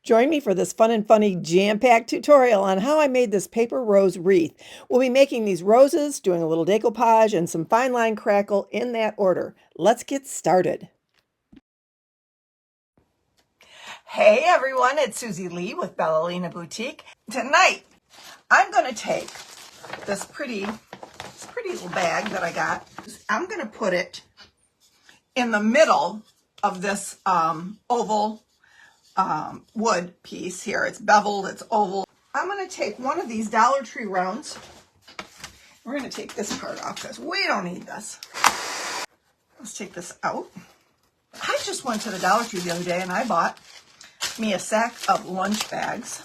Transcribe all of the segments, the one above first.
Join me for this fun and funny jam-packed tutorial on how I made this paper rose wreath. We'll be making these roses, doing a little decoupage, and some fine line crackle in that order. Let's get started. Hey everyone, it's Susie Lee with Ballerina Boutique. Tonight, I'm going to take this pretty little bag that I got. I'm going to put it in the middle of this oval wood piece here. It's beveled, it's oval. I'm going to take one of these Dollar Tree rounds. We're going to take this part off because we don't need this. Let's take this out. I just went to the Dollar Tree the other day and I bought me a sack of lunch bags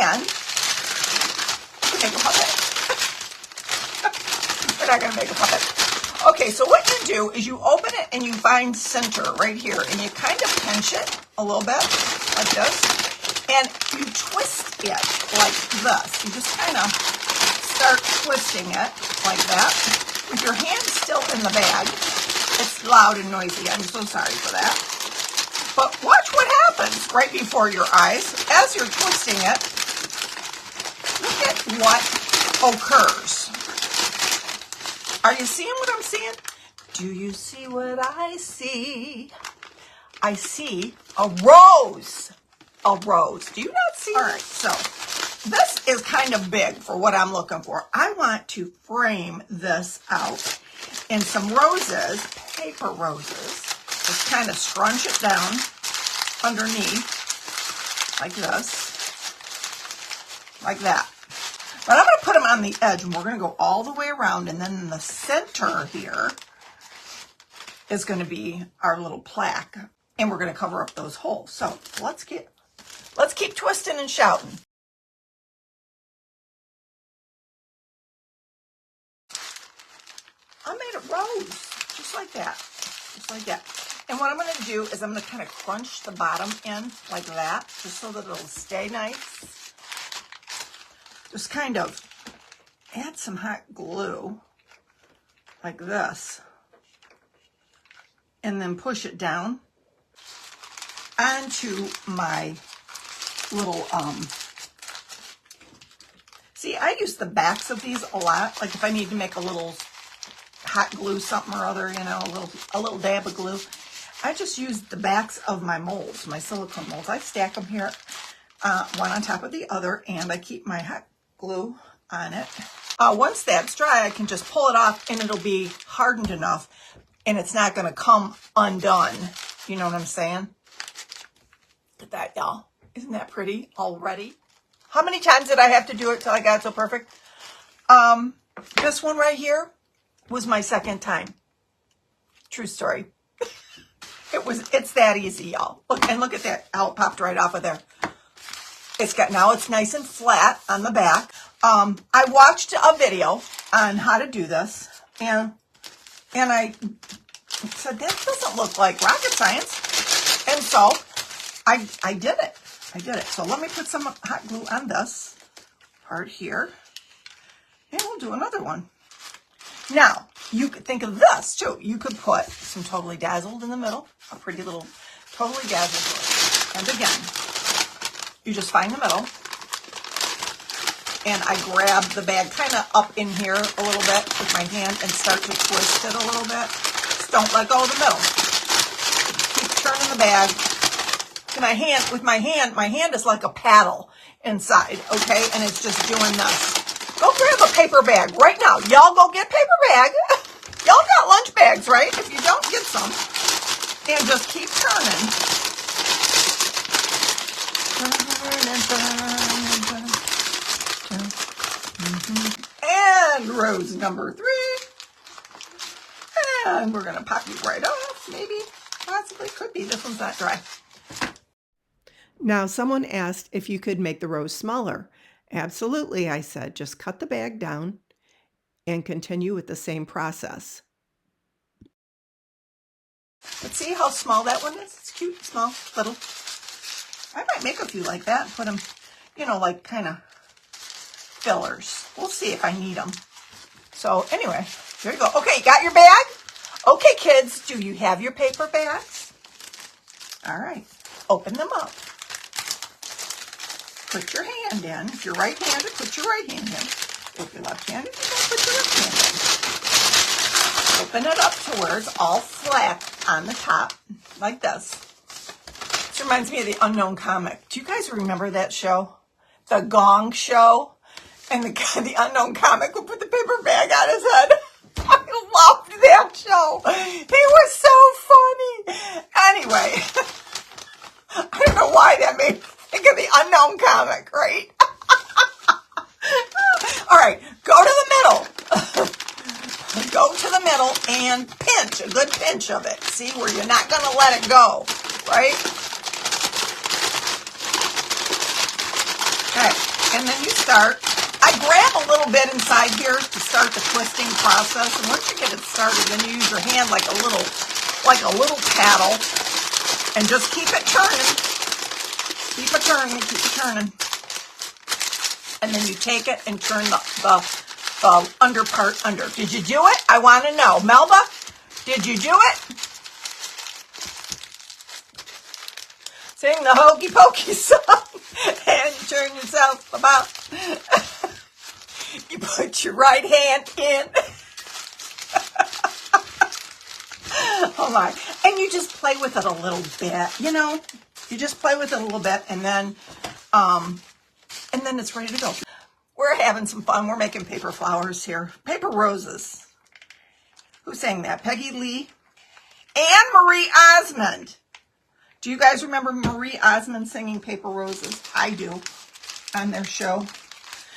and to make a puppet. We're not going to make a puppet. Okay, so what you do is you open it and you find center right here and you kind of pinch it a little bit like this and you twist it like this. You just kind of start twisting it like that. With your hand still in the bag, it's loud and noisy. I'm so sorry for that. But watch what happens right before your eyes as you're twisting it. Look at what occurs. Are you seeing what I'm seeing? Do you see what I see? I see a rose. A rose. Do you not see? All right, so this is kind of big for what I'm looking for. I want to frame this out in some roses, paper roses. Just kind of scrunch it down underneath like this, like that. But I'm going to put them on the edge and we're going to go all the way around, and then in the center here is going to be our little plaque, and we're going to cover up those holes. So let's keep twisting and shouting. I made a rose just like that, just like that. And what I'm going to do is I'm going to kind of crunch the bottom in like that, just so that it'll stay nice. Just kind of add some hot glue like this, and then push it down onto my little, see, I use the backs of these a lot. Like if I need to make a little hot glue something or other, you know, a little dab of glue, I just use the backs of my molds, my silicone molds. I stack them here, one on top of the other, and I keep my hot glue on it. Once that's dry, I can just pull it off and it'll be hardened enough and it's not going to come undone. You know what I'm saying? Look at that, y'all. Isn't that pretty already? How many times did I have to do it till I got so perfect? This one right here was my second time. True story. It's that easy, y'all. Look at that, how it popped right off of there. Now it's nice and flat on the back. I watched a video on how to do this, and I said, that doesn't look like rocket science. And so I did it. So let me put some hot glue on this part here, and we'll do another one. Now, you could think of this too. You could put some Totally Dazzled in the middle, a pretty little Totally Dazzled. And again, you just find the middle, and I grab the bag kind of up in here a little bit with my hand and start to twist it a little bit. Just don't let go of the middle. Keep turning the bag. My hand is like a paddle inside, okay? And it's just doing this. Go grab a paper bag right now. Y'all go get paper bag. Y'all got lunch bags, right? If you don't, get some. And just keep turning. And rose number 3. And we're going to pop you right off. Maybe, possibly, could be. This one's not dry. Now, someone asked if you could make the rose smaller. Absolutely, I said. Just cut the bag down and continue with the same process. But see how small that one is? It's cute, small, little. I might make a few like that and put them, you know, like kind of fillers. We'll see if I need them. So anyway, there you go. Okay, you got your bag? Okay, kids, do you have your paper bags? All right, open them up. put your hand in. If you're right-handed, put your right hand in. If you're left-handed, you're going to put your left hand in. Open it up to where it's all flat on the top, like this. This reminds me of the Unknown Comic. Do you guys remember that show? The Gong Show? And the Unknown Comic would put the paper bag on his head. I loved that show. He was so funny. Anyway, I don't know why that made me think of the Unknown Comic, right? All right, go to the middle. Go to the middle and pinch, a good pinch of it. See, where you're not going to let it go, right? Okay, and then you start. I grab a little bit inside here to start the twisting process, and once you get it started, then you use your hand like a little paddle, and just keep it turning. Keep it turning, keep it turning. And then you take it and turn the under part under. Did you do it? I want to know. Melba, did you do it? Sing the Hokey Pokey song and you turn yourself about. You put your right hand in. Oh my. And you just play with it a little bit, you know. You just play with it a little bit and then it's ready to go. We're having some fun. We're making paper flowers here. Paper roses. Who sang that? Peggy Lee and Marie Osmond. Do you guys remember Marie Osmond singing Paper Roses? I do, on their show.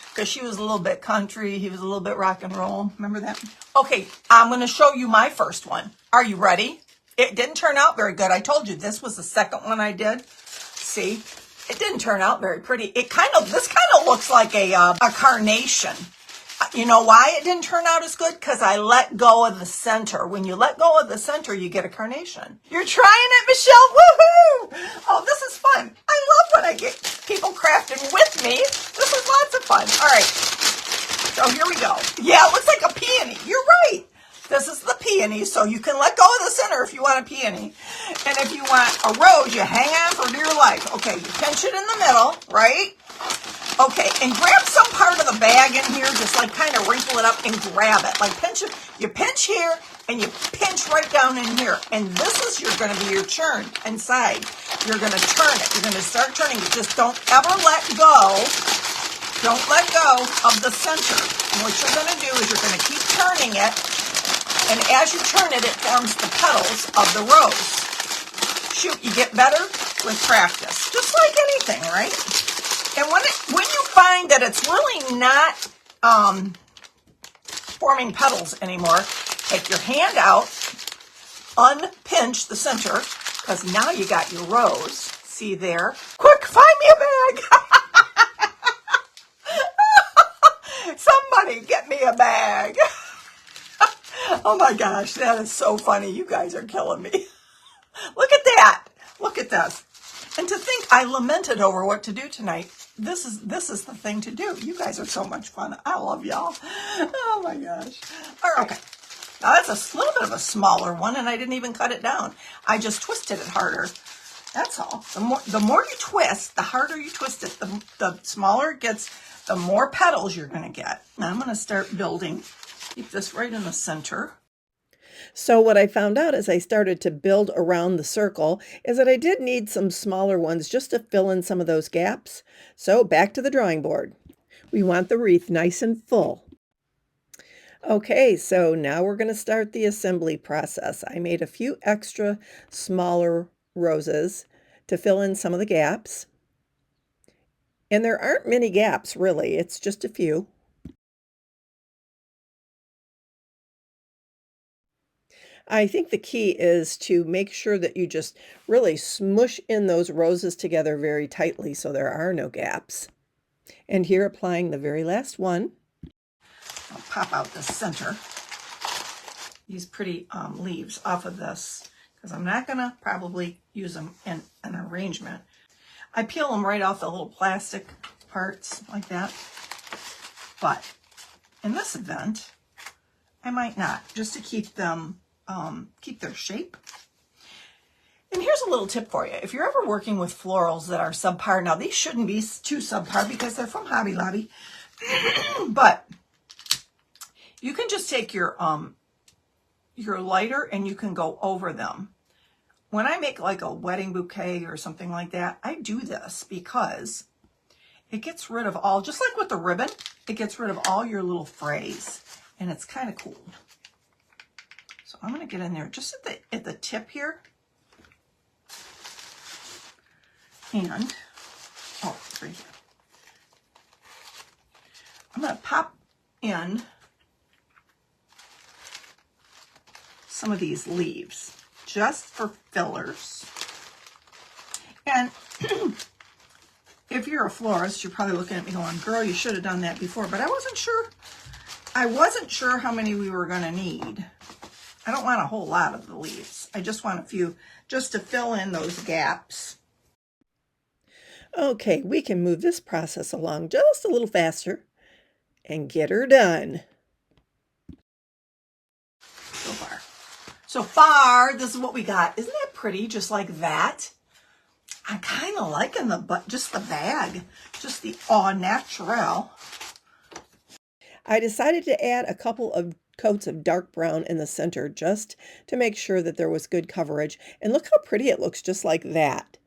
Because she was a little bit country. He was a little bit rock and roll. Remember that? Okay, I'm going to show you my first one. Are you ready? It didn't turn out very good. I told you this was the second one I did. See? It didn't turn out very pretty. This kind of looks like a carnation. You know why it didn't turn out as good? Because I let go of the center. When you let go of the center, you get a carnation. You're trying it, Michelle? Woohoo! Oh, this is fun. I love when I get people crafting with me. This is lots of fun. All right. So here we go. Yeah, it looks like a peony. You're right. This is the peony, so you can let go of the center if you want a peony. And if you want a rose, you hang on for dear life. Okay, you pinch it in the middle, right? Okay, and grab some part of the bag in here, just like kind of wrinkle it up and grab it. Like pinch it. You pinch here and you pinch right down in here. And this is going to be your churn inside. You're going to turn it. You're going to start turning it. Just don't ever let go. Don't let go of the center. And what you're going to do is you're going to keep turning it. And as you turn it, it forms the petals of the rose. Shoot, you get better with practice. Just like anything, right? And when you find that it's really not forming petals anymore, take your hand out, unpinch the center, because now you got your rose. See there? Quick, find me a bag. Somebody get me a bag. Oh my gosh, that is so funny. You guys are killing me. Look at that. Look at this. And to think I lamented over what to do tonight. This is the thing to do. You guys are so much fun. I love y'all. Oh my gosh. All right. Okay. Now that's a little bit of a smaller one, and I didn't even cut it down. I just twisted it harder. That's all. The more you twist, the harder you twist it, the smaller it gets, the more petals you're going to get. Now I'm going to start building. Keep this right in the center. So what I found out as I started to build around the circle is that I did need some smaller ones just to fill in some of those gaps. So back to the drawing board. We want the wreath nice and full. Okay, so now we're going to start the assembly process. I made a few extra smaller roses to fill in some of the gaps. And there aren't many gaps really, it's just a few. I think the key is to make sure that you just really smush in those roses together very tightly so there are no gaps. And here applying the very last one. I'll pop out the center. These pretty leaves off of this because I'm not going to probably use them in an arrangement. I peel them right off the little plastic parts like that. But in this event, I might not, just to keep them keep their shape. And here's a little tip for you. If you're ever working with florals that are subpar, now these shouldn't be too subpar because they're from Hobby Lobby, but you can just take your lighter and you can go over them. When I make like a wedding bouquet or something like that, I do this because it gets rid of all, just like with the ribbon, it gets rid of all your little frays, and it's kind of cool. So I'm going to get in there just at the tip here. And, oh, right here. I'm going to pop in some of these leaves just for fillers. And if you're a florist, you're probably looking at me going, girl, you should have done that before, but I wasn't sure. I wasn't sure how many we were going to need. I don't want a whole lot of the leaves. I just want a few just to fill in those gaps. Okay, we can move this process along just a little faster and get her done. So far, this is what we got. Isn't that pretty? Just like that. I'm kind of liking just the bag, just the au naturel. I decided to add a couple of coats of dark brown in the center just to make sure that there was good coverage. And look how pretty it looks just like that.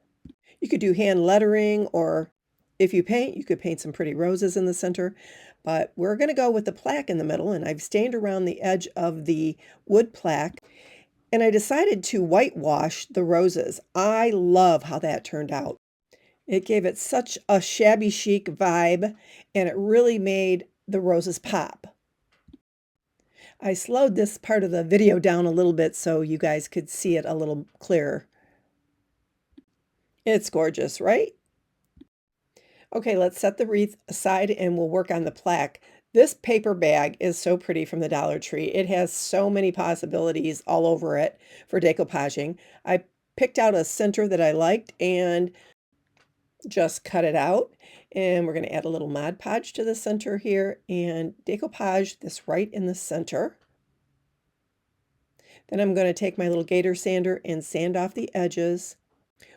You could do hand lettering, or if you paint, you could paint some pretty roses in the center. But we're going to go with the plaque in the middle, and I've stained around the edge of the wood plaque. And I decided to whitewash the roses. I love how that turned out. It gave it such a shabby chic vibe, and it really made the roses pop. I slowed this part of the video down a little bit so you guys could see it a little clearer. It's gorgeous, right? Okay, let's set the wreath aside and we'll work on the plaque. This paper bag is so pretty from the Dollar Tree. It has so many possibilities all over it for decoupaging. I picked out a center that I liked and just cut it out. And we're going to add a little Mod Podge to the center here and decoupage this right in the center. Then I'm going to take my little gator sander and sand off the edges,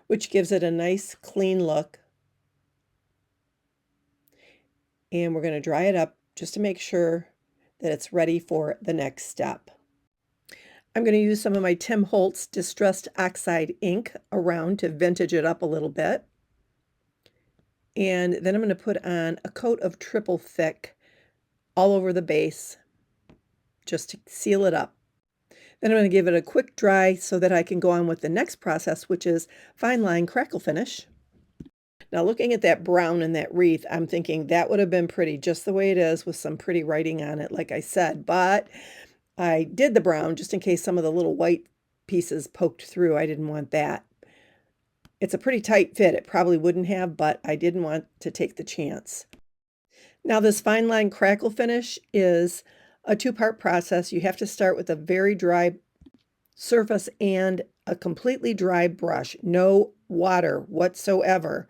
which gives it a nice clean look. And we're going to dry it up just to make sure that it's ready for the next step. I'm going to use some of my Tim Holtz Distressed Oxide ink around to vintage it up a little bit. And then I'm going to put on a coat of triple thick all over the base just to seal it up. Then I'm going to give it a quick dry so that I can go on with the next process, which is fine line crackle finish. Now looking at that brown in that wreath, I'm thinking that would have been pretty just the way it is with some pretty writing on it, like I said. But I did the brown just in case some of the little white pieces poked through. I didn't want that. It's a pretty tight fit. It probably wouldn't have, but I didn't want to take the chance. Now this fine line crackle finish is a two-part process. You have to start with a very dry surface and a completely dry brush. No water whatsoever.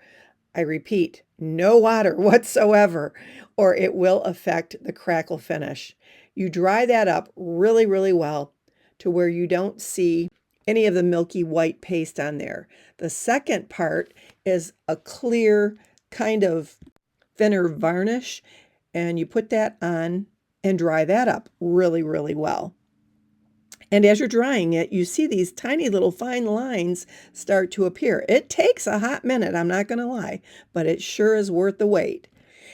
I repeat, no water whatsoever, or it will affect the crackle finish. You dry that up really, really well to where you don't see any of the milky white paste on there. The second part is a clear kind of thinner varnish, and you put that on and dry that up really, really well. And as you're drying it, you see these tiny little fine lines start to appear. It takes a hot minute, I'm not going to lie, but it sure is worth the wait.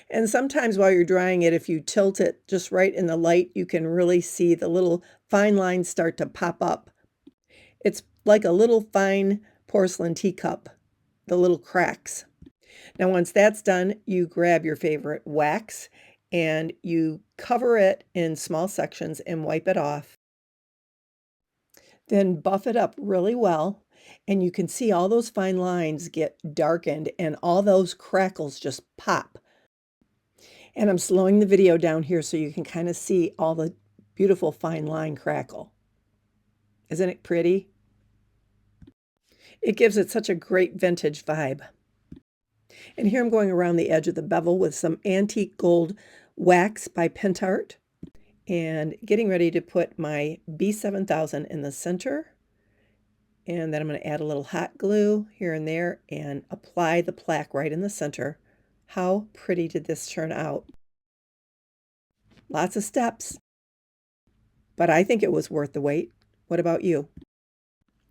And sometimes while you're drying it, if you tilt it just right in the light, you can really see the little fine lines start to pop up. It's like a little fine porcelain teacup, the little cracks. Now once that's done, you grab your favorite wax and you cover it in small sections and wipe it off. Then buff it up really well, and you can see all those fine lines get darkened and all those crackles just pop. And I'm slowing the video down here so you can kind of see all the beautiful fine line crackle. Isn't it pretty? It gives it such a great vintage vibe. And here I'm going around the edge of the bevel with some antique gold wax by Pentart and getting ready to put my B7000 in the center And then I'm going to add a little hot glue here and there and apply the plaque right in the center. How pretty did this turn out? Lots of steps, but I think it was worth the wait. What about you?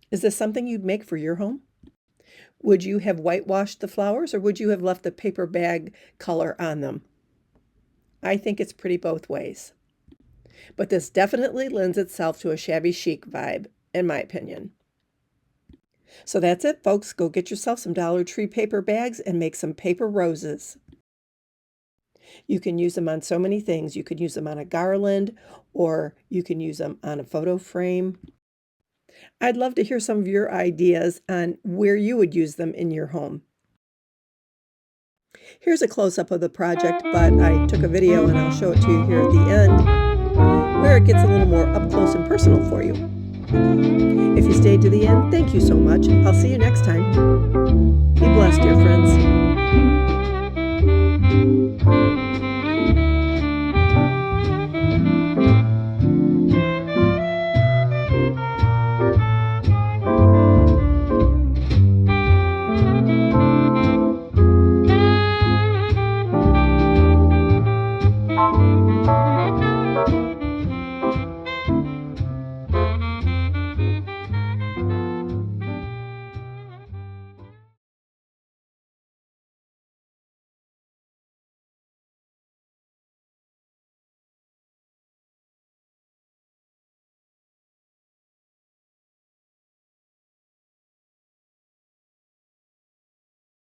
Is this something you'd make for your home? Would you have whitewashed the flowers or would you have left the paper bag color on them? I think it's pretty both ways. But this definitely lends itself to a shabby chic vibe, in my opinion. So that's it, folks. Go get yourself some Dollar Tree paper bags and make some paper roses. You can use them on so many things. You could use them on a garland, or you can use them on a photo frame. I'd love to hear some of your ideas on where you would use them in your home. Here's a close-up of the project, but I took a video and I'll show it to you here at the end, where it gets a little more up close and personal for you. If you stayed to the end, thank you so much. I'll see you next time. Be blessed, dear friends.